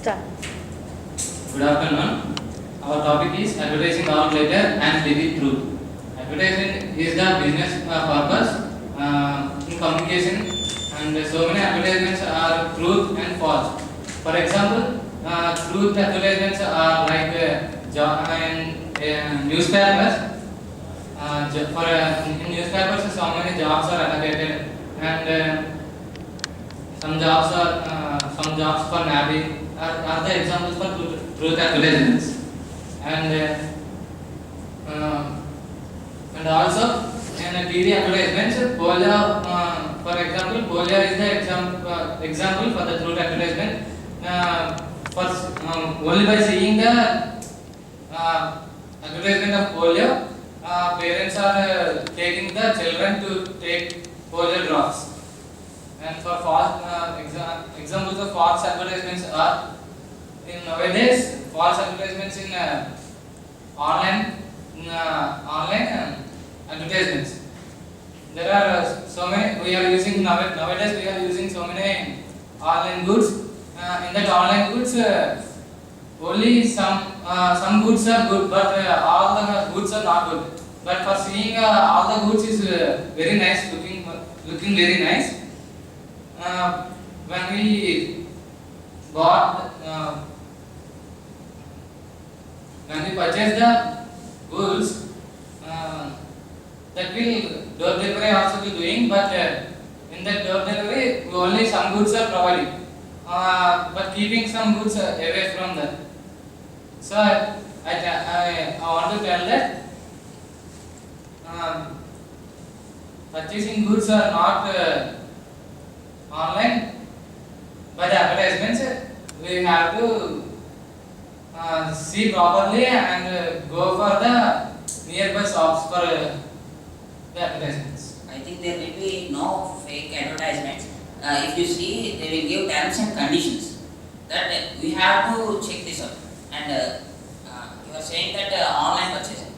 Start. Good afternoon. Our topic is advertising all later and living truth. Advertising is the business purpose in communication, and so many advertisements are truth and false. For example, truth advertisements are like in newspapers. In newspapers, so many jobs are allocated, and some jobs for Navy are the examples for truth advertisements, and and also in TV advertisements, polio, for example, polio is the example for the truth advertisement. Only by seeing the advertisement of polio, parents are taking the children to take polio drops. And for false examples of false advertisements are in nowadays false advertisements in online advertisements. There are so many. We are using nowadays. We are using so many online goods. In that online goods, only some goods are good, but all the goods are not good. But for seeing all the goods is very nice, looking very nice. When we bought, when we purchase the goods, that will door delivery also be doing, but in that door delivery only some goods are providing, but keeping some goods away from that. So I want to tell that purchasing goods are not online by the advertisements. We have to see properly and go for the nearby shops for the advertisements. I think there will be no fake advertisements. If you see, they will give terms and conditions that we have to check this out. And you are saying that online purchasing.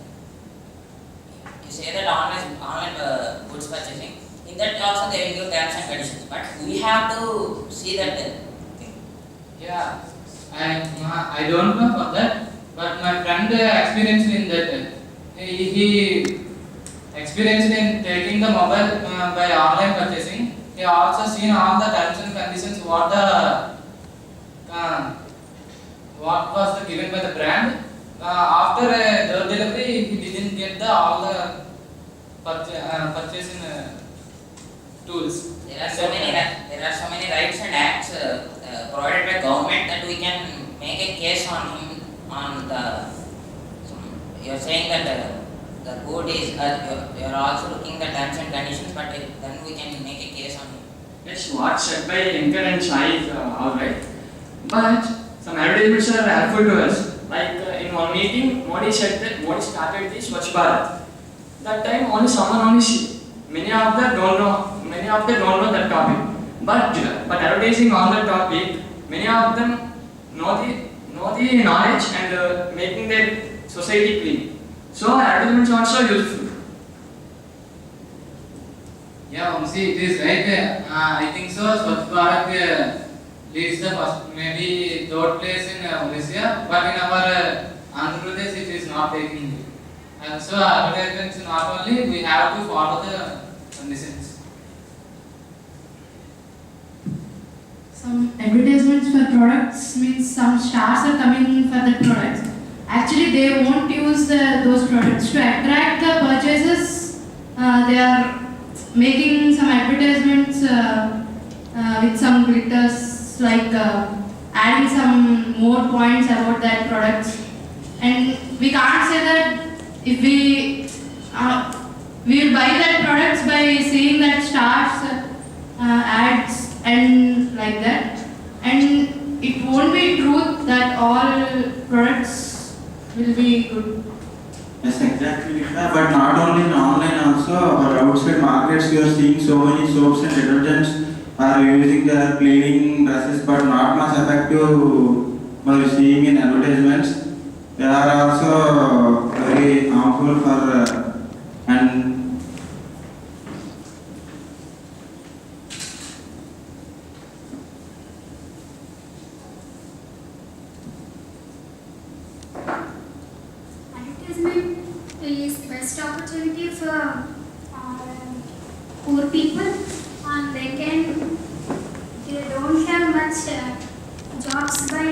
You say that online goods purchasing. In that also they will give terms and conditions. But we have to see that thing. Yeah, I don't know for that, but my friend experienced in that. He experienced in taking the mobile by online purchasing. He also seen all the terms and conditions what was given by the brand. After the delivery, he didn't get all the purchasing tools. There are so many rights and acts provided by government that we can make a case on him on the. You are saying that the good is you are also looking the terms and conditions, but then we can make a case on him. Yes, what's said by Anchor and Sai is alright, but some advertisements are helpful to us. Like in one meeting, Modi said that Modi started this Swachh Bharat. That time only someone see. Many of them don't know that topic. But advertising on the topic, many of them know the knowledge and making their society clean. So advertisements are also useful. Yeah, see, it is right. I think so. Swachh Bharat leads the first, maybe third place in Malaysia, but in our Andhra Pradesh it is not taking it. And so advertisements not only we have to follow the conditions. Some advertisements for products means some stars are coming for the products. Actually, they won't use those products to attract the purchases. They are making some advertisements with some glitters, like adding some more points about that products. And we can't say that if we will buy that products by seeing that stars ads and like that, and it won't be truth that all products will be good. Yes, exactly. But not only in online, also but outside markets, you are seeing so many soaps and detergents are using their cleaning brushes, but not much effective by seeing in advertisements. They are also very harmful for and best opportunity for poor people, and they don't have much jobs by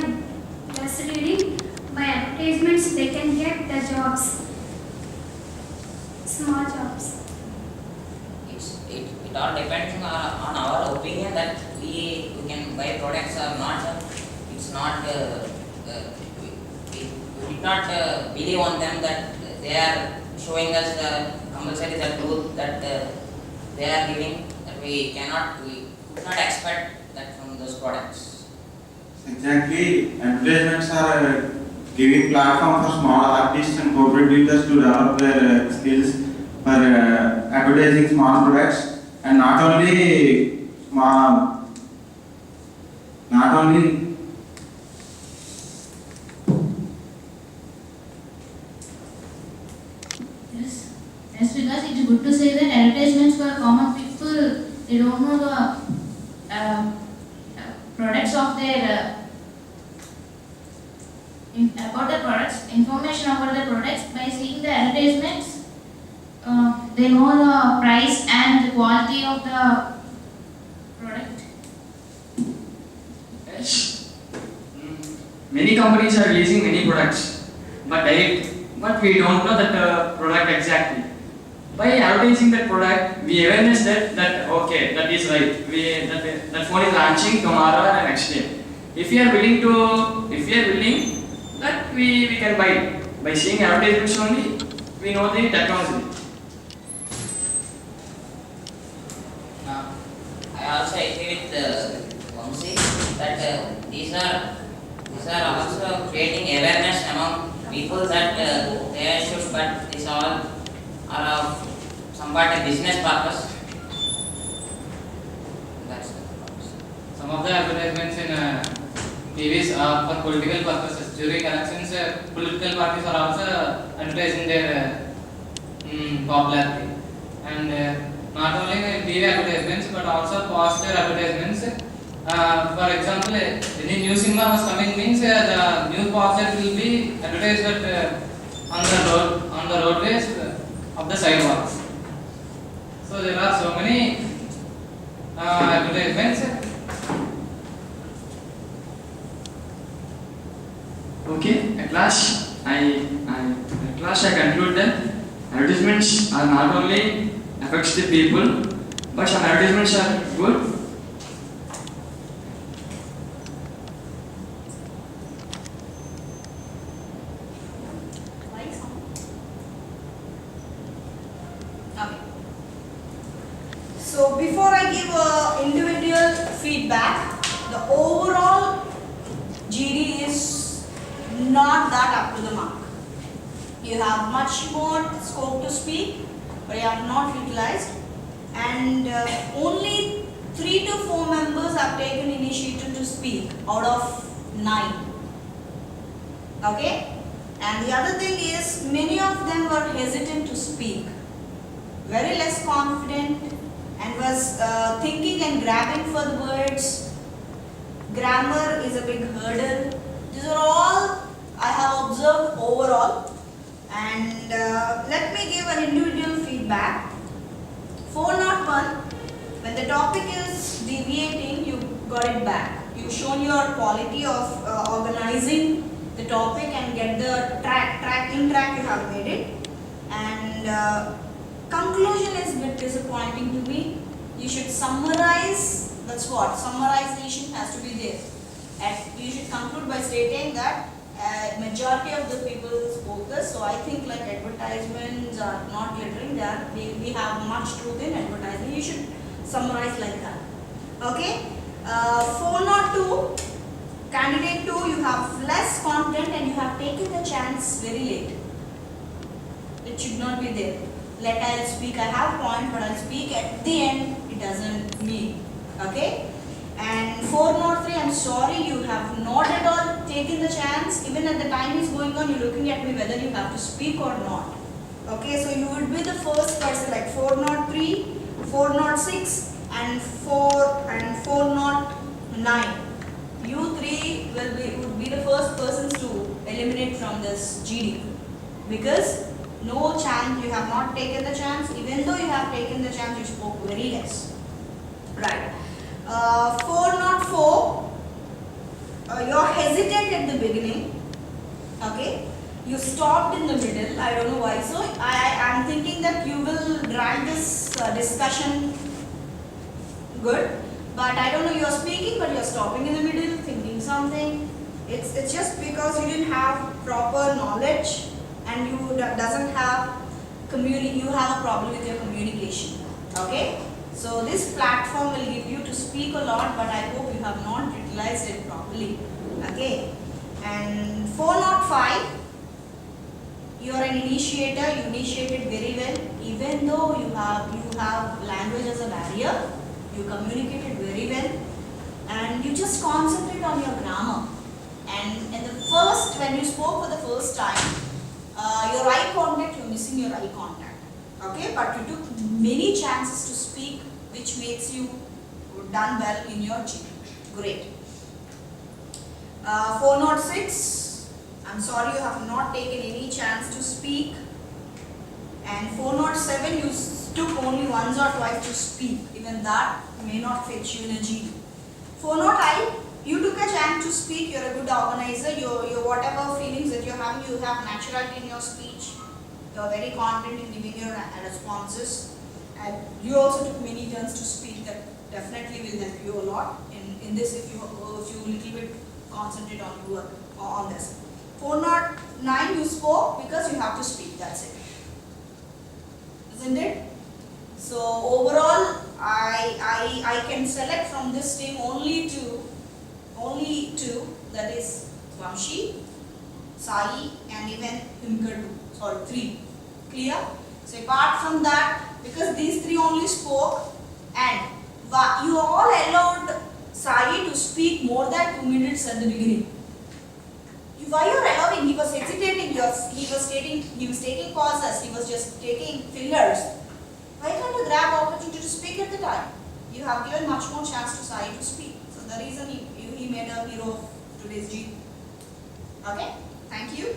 just reading. By advertisements, they can get the jobs, small jobs. It all depends on our opinion that we can buy products or not. It's not we did not believe on them that they are showing us the compulsory the truth that they are giving, that we could not expect that from those products. Exactly, advertisements are giving platform for small artists and corporate leaders to develop their skills for advertising small products, and not only Yes. Yes, because it's good to say that advertisements for common people, they don't know the products of their about the products, information about the products. By seeing the advertisements, they know the price and the quality of the product. Yes. Many companies are releasing many products, but we don't know that product exactly. By advertising that product, we awareness that okay, that is right. That phone is launching tomorrow or next day. If we are willing, that we can buy it. By seeing advertisements only, we know the technology. I also agree with Vamsi that these are also creating awareness among people that they should, but these all are of somewhat a business purpose. That's the purpose. Some of the advertisements in TVs are for political purposes. During elections, political parties are also advertising their popularity. And not only in TV advertisements, but also poster advertisements. For example, any new cinema was coming means the new poster will be advertised on the roadways of the sidewalks. So there are so many advertisements. Okay, at last I conclude that advertisements are not only affects the people, but some advertisements are good. Okay. So before I give individual feedback, the overall GD is not that up to the mark. You have much more scope to speak, but you have not utilized, and only 3 to 4 members have taken initiative to speak out of 9. Okay? And the other thing is, many of them were hesitant to speak, very less confident, and was thinking and grabbing for the words. Grammar is a big hurdle. These are all I have observed overall. And let me give an individual feedback. 401, when the topic is deviating, you got it back. You've shown your quality of organizing the topic and get the track you have made it. And conclusion is a bit disappointing to me. You should summarize. That's what summarization has to be there. And you should conclude by stating that majority of the people spoke this. So I think like advertisements are not glittering. We have much truth in advertising. You should summarize like that. Okay. 402, candidate 2, you have less content and you have taken the chance very late. It should not be there. Like I'll speak, I have point, but I'll speak at the end. It doesn't mean. Okay. And 403, I'm sorry, you have not at all taken the chance. Even at the time is going on, you're looking at me whether you have to speak or not. Okay, so you would be the first person, like 403, 406, and 409. You three would be the first persons to eliminate from this GD, because No chance, you have not taken the chance. Even though you have taken the chance, you spoke very less. Right. 404, you're hesitant at the beginning. Okay. You stopped in the middle. I don't know why. So I am thinking that you will drag this discussion good. But I don't know, you are speaking but you are stopping in the middle, thinking something. It's just because you didn't have proper knowledge and you doesn't have you have a problem with your communication. Okay? So this platform will give you to speak a lot, but I hope you have not utilized it properly. Okay? And 405, you are an initiator, you initiated very well, even though you have language as a barrier, you communicated very well, and you just concentrate on your grammar. And in the first, when you spoke for the first time, your eye contact, you're missing your eye contact. Okay, but you took many chances to speak, which makes you done well in your GP. Great. 406, I'm sorry you have not taken any chance to speak. And 407, you took only once or twice to speak. Even that may not fetch you in a GP. 408, you took a chance to speak, you're a good organizer, your whatever feelings that you're having, you have naturality in your speech. You're very confident in giving your responses. And you also took many turns to speak, that definitely will help you a lot in this if you little bit concentrate on this. 409, you spoke because you have to speak, that's it. Isn't it? So overall, I can select from this team only two, that is Vamshi, Sai, and even Himkar 2. Sorry, 3. Clear? So apart from that, because these 3 only spoke, and you all allowed Sai to speak more than 2 minutes at the beginning. Why you are allowing? He was hesitating. He was taking pauses. He was just taking fillers. Why can't you grab opportunity to speak at the time? You have given much more chance to Sai to speak. So the reason he made a hero of today's G. Okay, thank you.